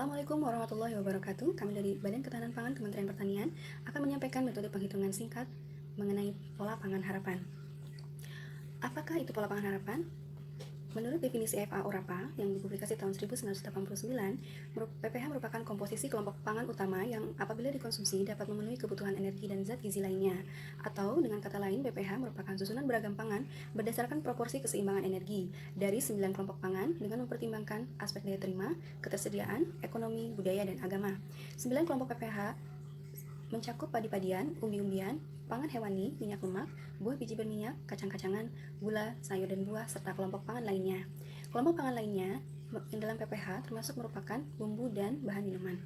Assalamualaikum warahmatullahi wabarakatuh. Kami dari Badan Ketahanan Pangan Kementerian Pertanian akan menyampaikan metode penghitungan singkat mengenai pola pangan harapan. Apakah itu pola pangan harapan? Menurut definisi FAO RAPA yang dipublikasi tahun 1989, PPH merupakan komposisi kelompok pangan utama yang apabila dikonsumsi dapat memenuhi kebutuhan energi dan zat gizi lainnya. Atau dengan kata lain, PPH merupakan susunan beragam pangan berdasarkan proporsi keseimbangan energi dari 9 kelompok pangan dengan mempertimbangkan aspek daya terima, ketersediaan, ekonomi, budaya, dan agama. 9 kelompok PPH mencakup padi-padian, umbi-umbian, pangan hewani, minyak lemak, buah biji berminyak, kacang-kacangan, gula, sayur dan buah, serta kelompok pangan lainnya. Kelompok pangan lainnya yang dalam PPH termasuk merupakan bumbu dan bahan minuman.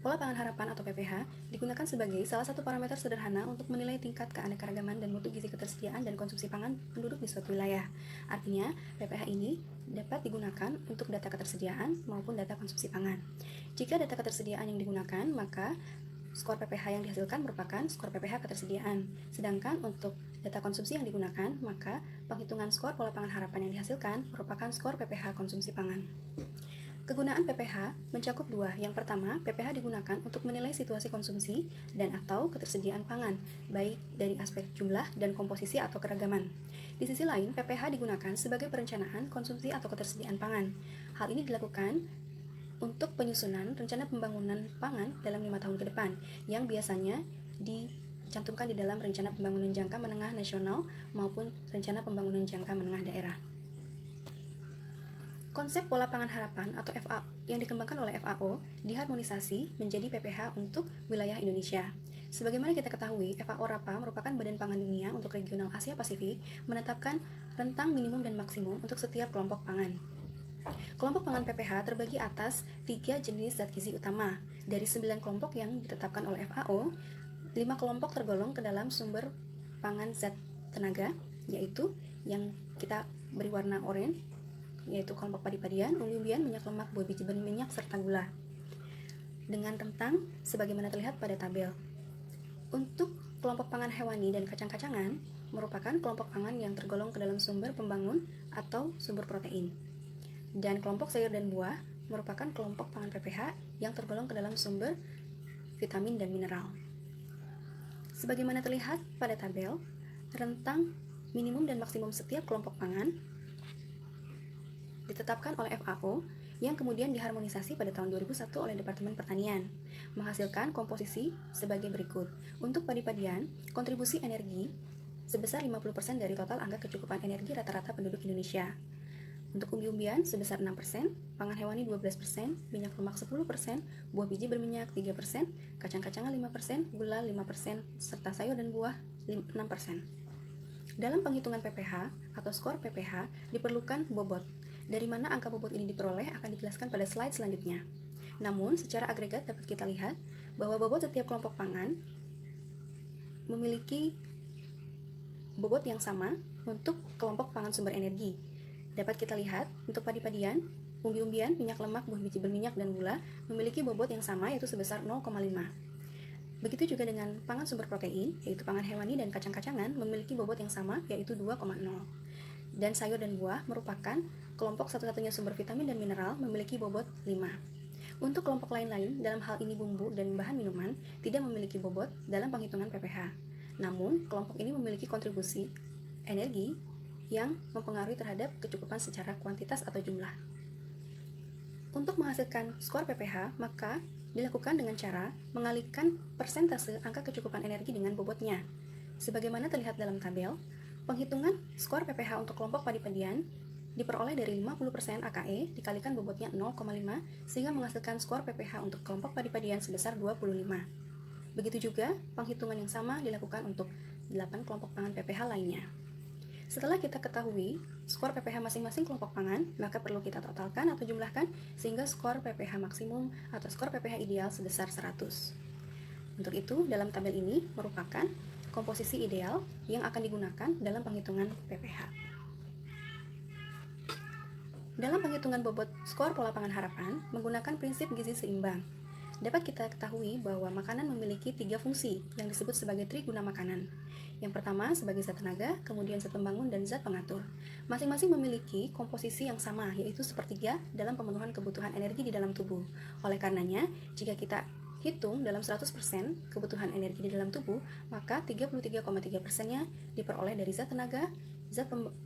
Pola pangan harapan atau PPH digunakan sebagai salah satu parameter sederhana untuk menilai tingkat keanekaragaman dan mutu gizi ketersediaan dan konsumsi pangan penduduk di suatu wilayah. Artinya, PPH ini dapat digunakan untuk data ketersediaan maupun data konsumsi pangan. Jika data ketersediaan yang digunakan, maka skor PPH yang dihasilkan merupakan skor PPH ketersediaan. Sedangkan untuk data konsumsi yang digunakan, maka penghitungan skor pola pangan harapan yang dihasilkan merupakan skor PPH konsumsi pangan. Kegunaan PPH mencakup dua. Yang pertama, PPH digunakan untuk menilai situasi konsumsi dan atau ketersediaan pangan, baik dari aspek jumlah dan komposisi atau keragaman. Di sisi lain, PPH digunakan sebagai perencanaan konsumsi atau ketersediaan pangan. Hal ini dilakukan untuk penyusunan rencana pembangunan pangan dalam 5 tahun ke depan, yang biasanya dicantumkan di dalam rencana pembangunan jangka menengah nasional maupun rencana pembangunan jangka menengah daerah. Konsep pola pangan harapan atau FAO yang dikembangkan oleh FAO diharmonisasi menjadi PPH untuk wilayah Indonesia. Sebagaimana kita ketahui, FAO RAPA merupakan Badan Pangan Dunia untuk regional Asia Pasifik, menetapkan rentang minimum dan maksimum untuk setiap kelompok pangan. Kelompok pangan PPH terbagi atas 3 jenis zat gizi utama. Dari 9 kelompok yang ditetapkan oleh FAO, 5 kelompok tergolong ke dalam sumber pangan zat tenaga, yaitu yang kita beri warna oranye, yaitu kelompok padi-padian, umbi-umbian, minyak lemak, buah biji berminyak, serta gula. Dengan rentang sebagaimana terlihat pada tabel. Untuk kelompok pangan hewani dan kacang-kacangan merupakan kelompok pangan yang tergolong ke dalam sumber pembangun atau sumber protein. Dan kelompok sayur dan buah merupakan kelompok pangan PPH yang tergolong ke dalam sumber vitamin dan mineral. Sebagaimana terlihat pada tabel, rentang minimum dan maksimum setiap kelompok pangan ditetapkan oleh FAO yang kemudian diharmonisasi pada tahun 2001 oleh Departemen Pertanian, menghasilkan komposisi sebagai berikut. Untuk padi-padian, kontribusi energi sebesar 50% dari total angka kecukupan energi rata-rata penduduk Indonesia. Untuk umbi-umbian sebesar 6%, pangan hewani 12%, minyak lemak 10%, buah biji berminyak 3%, kacang-kacangan 5%, gula 5%, serta sayur dan buah 6%. Dalam penghitungan PPH atau skor PPH diperlukan bobot. Dari mana angka bobot ini diperoleh akan dijelaskan pada slide selanjutnya. Namun, secara agregat dapat kita lihat bahwa bobot setiap kelompok pangan memiliki bobot yang sama untuk kelompok pangan sumber energi. Dapat kita lihat untuk padi-padian, umbi-umbian, minyak lemak, buah biji berminyak, dan gula memiliki bobot yang sama yaitu sebesar 0,5. Begitu juga dengan pangan sumber protein, yaitu pangan hewani dan kacang-kacangan memiliki bobot yang sama yaitu 2,0. Dan sayur dan buah merupakan kelompok satu-satunya sumber vitamin dan mineral memiliki bobot 5. Untuk kelompok lain-lain, dalam hal ini bumbu dan bahan minuman, tidak memiliki bobot dalam penghitungan PPH. Namun, kelompok ini memiliki kontribusi energi yang mempengaruhi terhadap kecukupan secara kuantitas atau jumlah. Untuk menghasilkan skor PPH, maka dilakukan dengan cara mengalihkan persentase angka kecukupan energi dengan bobotnya. Sebagaimana terlihat dalam tabel, penghitungan skor PPH untuk kelompok padi-padian diperoleh dari 50% AKE dikalikan bobotnya 0,5 sehingga menghasilkan skor PPH untuk kelompok padi-padian sebesar 25. Begitu juga penghitungan yang sama dilakukan untuk 8 kelompok pangan PPH lainnya. Setelah kita ketahui skor PPH masing-masing kelompok pangan, maka perlu kita totalkan atau jumlahkan sehingga skor PPH maksimum atau skor PPH ideal sebesar 100. Untuk itu, dalam tabel ini merupakan komposisi ideal yang akan digunakan dalam penghitungan PPH. Dalam penghitungan bobot skor pola pangan harapan menggunakan prinsip gizi seimbang. dapat kita ketahui bahwa makanan memiliki 3 fungsi yang disebut sebagai triguna makanan. Yang pertama sebagai zat tenaga, kemudian zat pembangun, dan zat pengatur. Masing-masing memiliki komposisi yang sama, yaitu sepertiga dalam pemenuhan kebutuhan energi di dalam tubuh. Oleh karenanya, jika kita hitung dalam 100% kebutuhan energi di dalam tubuh, maka 33,3%-nya diperoleh dari zat tenaga,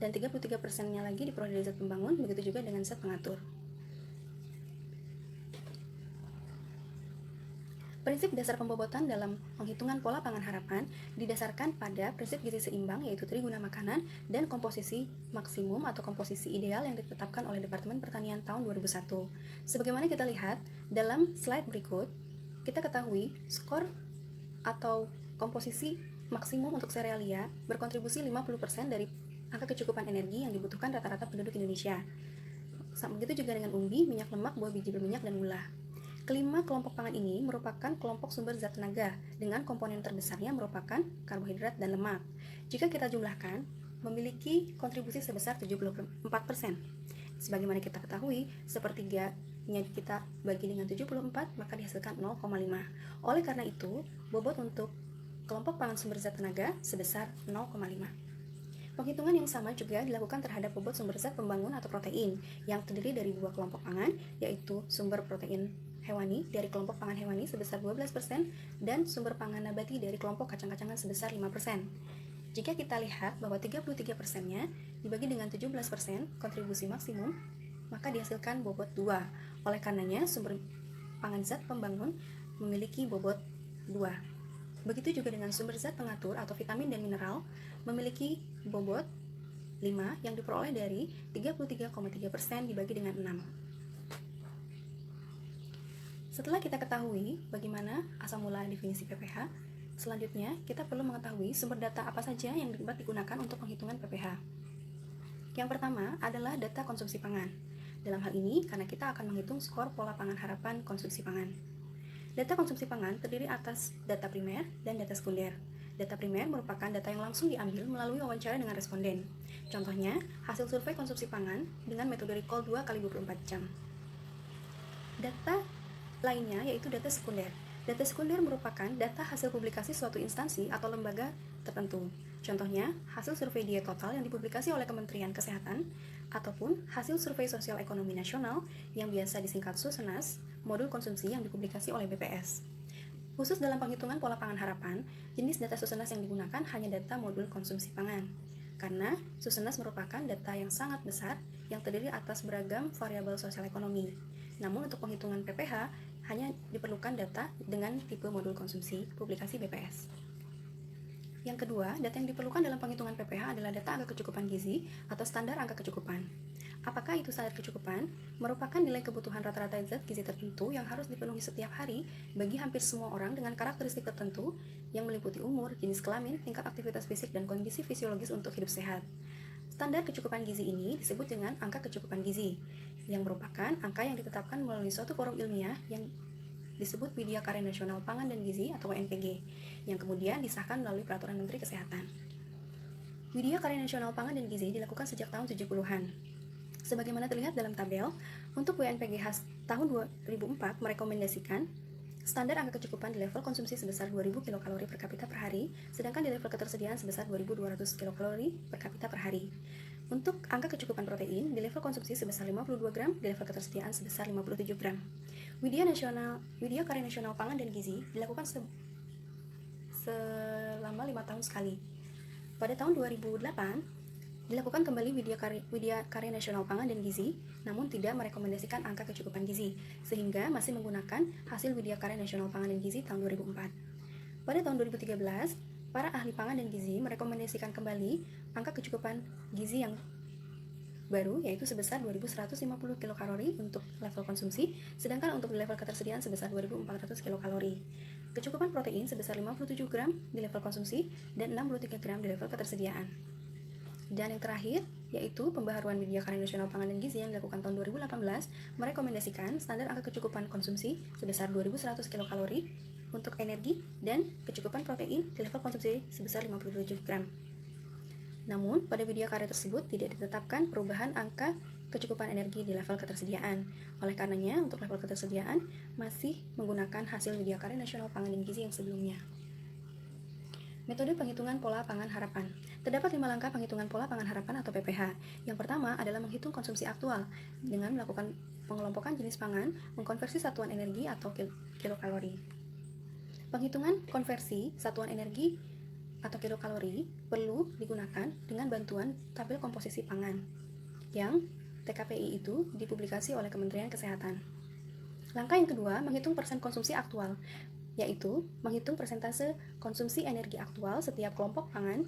dan 33%-nya lagi diperoleh dari zat pembangun, begitu juga dengan zat pengatur. Prinsip dasar pembobotan dalam penghitungan pola pangan harapan didasarkan pada prinsip gizi seimbang, yaitu triguna makanan dan komposisi maksimum atau komposisi ideal yang ditetapkan oleh Departemen Pertanian tahun 2001. Sebagaimana kita lihat dalam slide berikut, kita ketahui skor atau komposisi maksimum untuk serealia berkontribusi 50% dari angka kecukupan energi yang dibutuhkan rata-rata penduduk Indonesia. Begitu juga dengan umbi, minyak lemak, buah biji berminyak, dan gula. Kelima kelompok pangan ini merupakan kelompok sumber zat tenaga dengan komponen terbesarnya merupakan karbohidrat dan lemak. Jika kita jumlahkan, memiliki kontribusi sebesar 74%. Sebagaimana kita ketahui, sepertiganya kita bagi dengan 74, maka dihasilkan 0,5. Oleh karena itu, bobot untuk kelompok pangan sumber zat tenaga sebesar 0,5. Penghitungan yang sama juga dilakukan terhadap bobot sumber zat pembangun atau protein yang terdiri dari dua kelompok pangan, yaitu sumber protein hewani dari kelompok pangan hewani sebesar 12% dan sumber pangan nabati dari kelompok kacang-kacangan sebesar 5%. Jika kita lihat bahwa 33%-nya dibagi dengan 17% kontribusi maksimum, maka dihasilkan bobot 2. Oleh karenanya, sumber pangan zat pembangun memiliki bobot 2. Begitu juga dengan sumber zat pengatur atau vitamin dan mineral memiliki bobot 5 yang diperoleh dari 33,3% dibagi dengan 6. Setelah kita ketahui bagaimana asal mula definisi PPH, selanjutnya kita perlu mengetahui sumber data apa saja yang dapat digunakan untuk penghitungan PPH. Yang pertama adalah data konsumsi pangan. Dalam hal ini, karena kita akan menghitung skor pola pangan harapan konsumsi pangan. Data konsumsi pangan terdiri atas data primer dan data sekunder. Data primer merupakan data yang langsung diambil melalui wawancara dengan responden. Contohnya, hasil survei konsumsi pangan dengan metode recall 2 kali 24 jam. Data lainnya yaitu data sekunder. Data sekunder merupakan data hasil publikasi suatu instansi atau lembaga tertentu. Contohnya, hasil survei diet total yang dipublikasi oleh Kementerian Kesehatan ataupun hasil survei sosial ekonomi nasional yang biasa disingkat Susenas, modul konsumsi yang dipublikasi oleh BPS. Khusus dalam penghitungan pola pangan harapan, jenis data Susenas yang digunakan hanya data modul konsumsi pangan. Karena Susenas merupakan data yang sangat besar yang terdiri atas beragam variabel sosial ekonomi. Namun untuk penghitungan PPH hanya diperlukan data dengan tipe modul konsumsi publikasi BPS. Yang kedua, data yang diperlukan dalam penghitungan PPH adalah data angka kecukupan gizi atau standar angka kecukupan. Apakah itu standar kecukupan? Merupakan nilai kebutuhan rata-rata zat gizi tertentu yang harus dipenuhi setiap hari bagi hampir semua orang dengan karakteristik tertentu yang meliputi umur, jenis kelamin, tingkat aktivitas fisik, dan kondisi fisiologis untuk hidup sehat. Standar kecukupan gizi ini disebut dengan angka kecukupan gizi, yang merupakan angka yang ditetapkan melalui suatu forum ilmiah yang disebut Widya Karya Nasional Pangan dan Gizi atau WNPG, yang kemudian disahkan melalui Peraturan Menteri Kesehatan. Widya Karya Nasional Pangan dan Gizi dilakukan sejak tahun 70-an. Sebagaimana terlihat dalam tabel, untuk WNPG khas tahun 2004 merekomendasikan standar angka kecukupan di level konsumsi sebesar 2000 kilokalori per kapita per hari, sedangkan di level ketersediaan sebesar 2200 kilokalori per kapita per hari. Untuk angka kecukupan protein di level konsumsi sebesar 52 gram, di level ketersediaan sebesar 57 gram. Widya Karya Nasional Pangan dan Gizi dilakukan selama 5 tahun sekali. Pada tahun 2008, dilakukan kembali Widya Karya Nasional Pangan dan Gizi, namun tidak merekomendasikan angka kecukupan gizi, sehingga masih menggunakan hasil Widya Karya Nasional Pangan dan Gizi tahun 2004. Pada tahun 2013, para ahli pangan dan gizi merekomendasikan kembali angka kecukupan gizi yang baru, yaitu sebesar 2150 kilokalori untuk level konsumsi, sedangkan untuk level ketersediaan sebesar 2400 kilokalori. Kecukupan protein sebesar 57 gram di level konsumsi dan 63 gram di level ketersediaan. Dan yang terakhir, yaitu pembaharuan Widya Karya Nasional Pangan dan Gizi yang dilakukan tahun 2018 merekomendasikan standar angka kecukupan konsumsi sebesar 2100 kilokalori untuk energi dan kecukupan protein di level konsumsi sebesar 57 gram. Namun, pada Widya Karya tersebut tidak ditetapkan perubahan angka kecukupan energi di level ketersediaan. Oleh karenanya, untuk level ketersediaan masih menggunakan hasil Widyakarya Nasional Pangan dan Gizi yang sebelumnya. Metode penghitungan pola pangan harapan. Terdapat 5 langkah penghitungan pola pangan harapan atau PPH. Yang pertama adalah menghitung konsumsi aktual dengan melakukan pengelompokan jenis pangan, mengkonversi satuan energi atau kilokalori. Penghitungan konversi satuan energi atau kilokalori perlu digunakan dengan bantuan tabel komposisi pangan yang TKPI itu dipublikasi oleh Kementerian Kesehatan. Langkah yang kedua, menghitung persen konsumsi aktual, yaitu menghitung persentase konsumsi energi aktual setiap kelompok pangan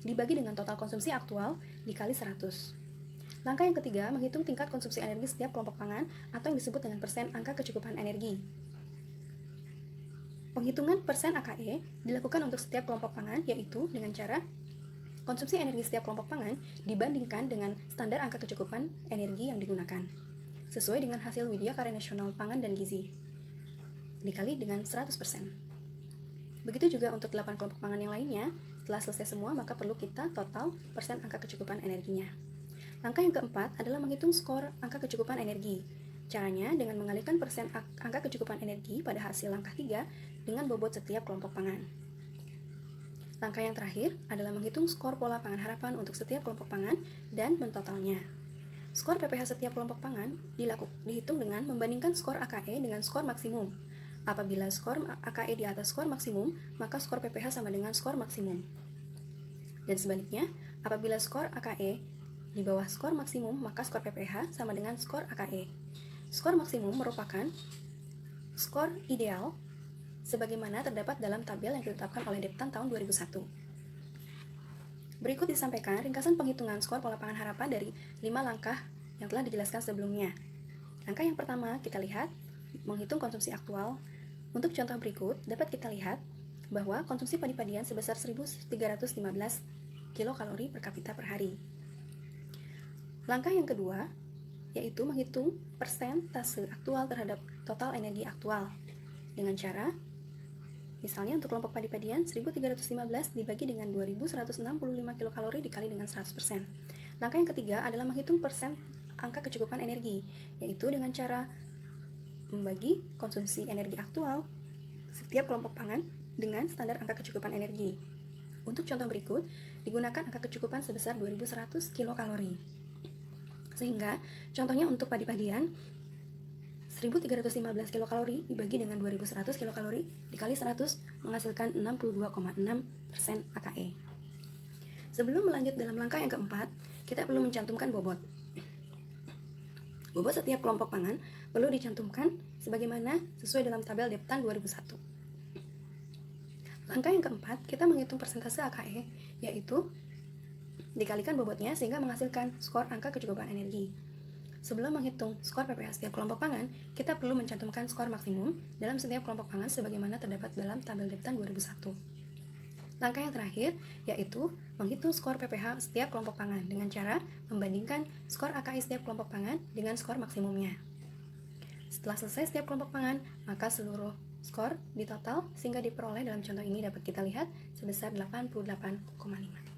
dibagi dengan total konsumsi aktual dikali 100. Langkah yang ketiga, menghitung tingkat konsumsi energi setiap kelompok pangan atau yang disebut dengan persen angka kecukupan energi. Penghitungan persen AKE dilakukan untuk setiap kelompok pangan, yaitu dengan cara konsumsi energi setiap kelompok pangan dibandingkan dengan standar angka kecukupan energi yang digunakan, sesuai dengan hasil Widyakarya Nasional Pangan dan Gizi, dikali dengan 100%. Begitu juga untuk 8 kelompok pangan yang lainnya. Setelah selesai semua, maka perlu kita total persen angka kecukupan energinya. Langkah yang keempat adalah menghitung skor angka kecukupan energi. Caranya dengan mengalihkan persen angka kecukupan energi pada hasil langkah 3 dengan bobot setiap kelompok pangan. Langkah yang terakhir adalah menghitung skor pola pangan harapan untuk setiap kelompok pangan dan mentotalnya. Skor PPH setiap kelompok pangan dihitung dengan membandingkan skor AKE dengan skor maksimum. Apabila skor AKE di atas skor maksimum, maka skor PPH sama dengan skor maksimum. Dan sebaliknya, apabila skor AKE di bawah skor maksimum, maka skor PPH sama dengan skor AKE. Skor maksimum merupakan skor ideal sebagaimana terdapat dalam tabel yang ditetapkan oleh Deptan tahun 2001. Berikut disampaikan ringkasan penghitungan skor pola pangan harapan dari 5 langkah yang telah dijelaskan sebelumnya. Langkah yang pertama, kita lihat menghitung konsumsi aktual. Untuk contoh berikut, dapat kita lihat bahwa konsumsi padi-padian sebesar 1.315 kilokalori per kapita per hari. Langkah yang kedua, yaitu menghitung persentase aktual terhadap total energi aktual dengan cara, misalnya untuk kelompok padi-padian 1.315 dibagi dengan 2.165 kilokalori dikali dengan 100%. Langkah yang ketiga adalah menghitung persen angka kecukupan energi, yaitu dengan cara membagi konsumsi energi aktual setiap kelompok pangan dengan standar angka kecukupan energi. Untuk contoh berikut, digunakan angka kecukupan sebesar 2.100 kilokalori. Sehingga, contohnya untuk padi-padian, 1.315 kilokalori dibagi dengan 2.100 kilokalori dikali 100 menghasilkan 62,6% AKE. Sebelum melanjut dalam langkah yang keempat, kita perlu mencantumkan bobot. Bobot setiap kelompok pangan perlu dicantumkan sebagaimana sesuai dalam tabel Deptan 2001. Langkah yang keempat, kita menghitung persentase AKE, yaitu dikalikan bobotnya sehingga menghasilkan skor angka kecukupan energi. Sebelum menghitung skor PPH setiap kelompok pangan, kita perlu mencantumkan skor maksimum dalam setiap kelompok pangan sebagaimana terdapat dalam tabel Deptan 2001. Langkah yang terakhir, yaitu menghitung skor PPH setiap kelompok pangan dengan cara membandingkan skor AKI setiap kelompok pangan dengan skor maksimumnya. Setelah selesai setiap kelompok pangan, maka seluruh skor ditotal sehingga diperoleh dalam contoh ini dapat kita lihat sebesar 88,5.